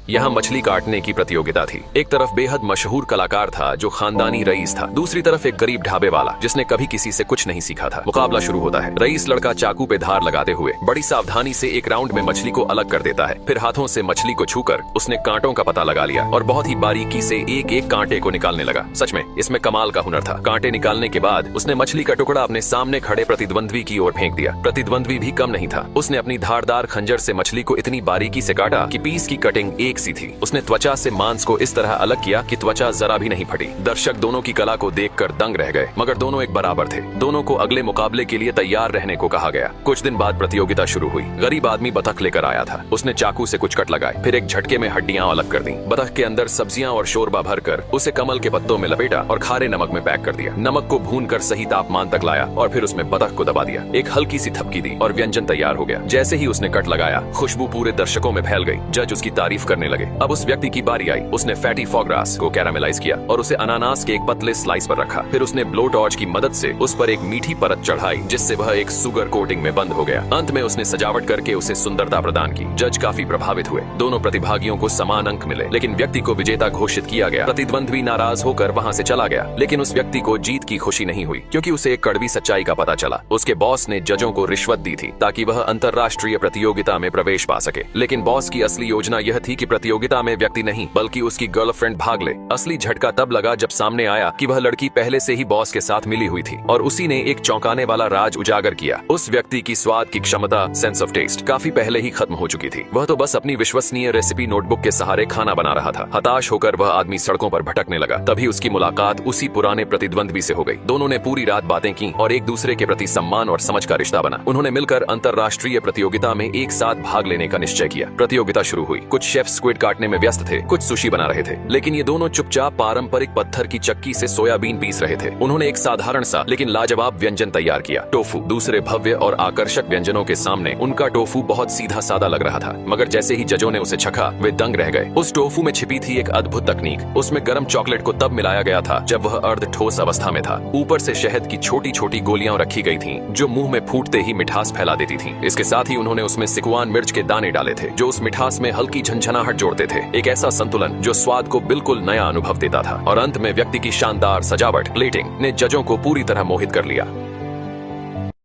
यहाँ मछली काटने की प्रतियोगिता थी। एक तरफ बेहद मशहूर कलाकार था जो खानदानी रईस था, दूसरी तरफ एक गरीब ढाबे वाला जिसने कभी किसी से कुछ नहीं सीखा था। मुकाबला शुरू होता है। रईस लड़का चाकू पे धार लगाते हुए बड़ी सावधानी से एक राउंड में मछली को अलग कर देता है। फिर हाथों से मछली को छूकर उसने कांटों का पता लगा लिया और बहुत ही बारीकी से एक एक कांटे को निकालने लगा। सच में इसमें कमाल का हुनर था। कांटे निकालने के बाद उसने मछली का टुकड़ा अपने सामने खड़े प्रतिद्वंद्वी की ओर फेंक दिया। प्रतिद्वंद्वी भी कम नहीं था। उसने अपनी धारदार खंजर से मछली को इतनी बारीकी से काटा कि पीस की कटिंग एक सी थी। उसने त्वचा से मांस को इस तरह अलग किया कि त्वचा जरा भी नहीं फटी। दर्शक दोनों की कला को देखकर दंग रह गए, मगर दोनों एक बराबर थे। दोनों को अगले मुकाबले के लिए तैयार रहने को कहा गया। कुछ दिन बाद प्रतियोगिता शुरू हुई। गरीब आदमी बतख लेकर आया था। उसने चाकू से कुछ कट लगाए, फिर एक झटके में हड्डियां अलग कर दी। बतख के अंदर सब्जियां और शोरबा भरकर उसे कमल के पत्तों में लपेटा और खारे नमक में पैक कर दिया। नमक को भूनकर सही तापमान तक लाया और फिर उसमें बतख को दबा दिया। एक हल्की सी थपकी दी और व्यंजन तैयार हो गया। जैसे ही उसने कट लगाया, खुशबू पूरे दर्शकों में फैल गई। जज उसकी तारीफ करने लगे। अब उस व्यक्ति की बारी आई। उसने फैटी फॉग्रास को कैरामेलाइज किया और उसे अनानास के एक पतले स्लाइस पर रखा। फिर उसने ब्लो टॉर्च की मदद से उस पर एक मीठी परत चढ़ाई जिससे वह एक सुगर कोटिंग में बंद हो गया। अंत में उसने सजावट करके उसे सुंदरता प्रदान की। जज काफी प्रभावित हुए। दोनों प्रतिभागियों को समान अंक मिले, लेकिन व्यक्ति को विजेता घोषित किया गया। प्रतिद्वंद्वी नाराज होकर वहां से चला गया, लेकिन उस व्यक्ति को जीत की खुशी नहीं हुई, क्योंकि उसे एक कड़वी सच्चाई का पता चला। उसके बॉस ने जजों को रिश्वत दी थी ताकि वह अंतरराष्ट्रीय प्रतियोगिता में प्रवेश पा सके। लेकिन बॉस की असली योजना यह थी कि प्रतियोगिता में व्यक्ति नहीं बल्कि उसकी गर्लफ्रेंड भाग ले। असली झटका तब लगा जब सामने आया कि वह लड़की पहले से ही बॉस के साथ मिली हुई थी और उसी ने एक चौंकाने वाला राज उजागर किया। उस व्यक्ति की स्वाद की क्षमता, सेंस ऑफ टेस्ट, काफी पहले ही खत्म हो चुकी थी। वह तो बस अपनी विश्वसनीय रेसिपी नोटबुक के सहारे खाना बना रहा था। हताश होकर वह आदमी सड़कों पर भटकने लगा। तभी उसकी मुलाकात उसी पुराने प्रतिद्वंद्वी से हो गई। दोनों ने पूरी रात बातें की और एक दूसरे के प्रति सम्मान और समझ का रिश्ता बना। उन्होंने मिलकर अंतरराष्ट्रीय प्रतियोगिता में एक साथ भाग लेने का निश्चय किया। प्रतियोगिता शुरू हुई। कुछ शेफ स्क्विड काटने में व्यस्त थे, कुछ सुशी बना रहे थे, लेकिन ये दोनों चुपचाप पारंपरिक पत्थर की चक्की से सोयाबीन पीस रहे थे। उन्होंने एक साधारण सा लेकिन लाजवाब व्यंजन तैयार किया, टोफू। दूसरे भव्य और आकर्षक व्यंजनों के सामने उनका टोफू बहुत सीधा सादा लग रहा था, मगर जैसे ही जजों ने उसे चखा वे दंग रह गए। उस टोफू में छिपी थी एक अद्भुत तकनीक। उसमें गर्म चॉकलेट को तब मिलाया गया था जब वह अर्ध ठोस अवस्था में था। ऊपर से शहद की छोटी छोटी गोलियां रखी गई थीं, जो मुंह में फूटते ही मिठास फैला देती थीं। इसके साथ ही उन्होंने उसमें सिकुआन मिर्च के दाने डाले थे, जो उस मिठास में हल्की झंझनाहट जोड़ते थे। एक ऐसा संतुलन जो स्वाद को बिल्कुल नया अनुभव देता था। और अंत में व्यक्ति की शानदार सजावट, प्लेटिंग ने जजों को पूरी तरह मोहित कर लिया।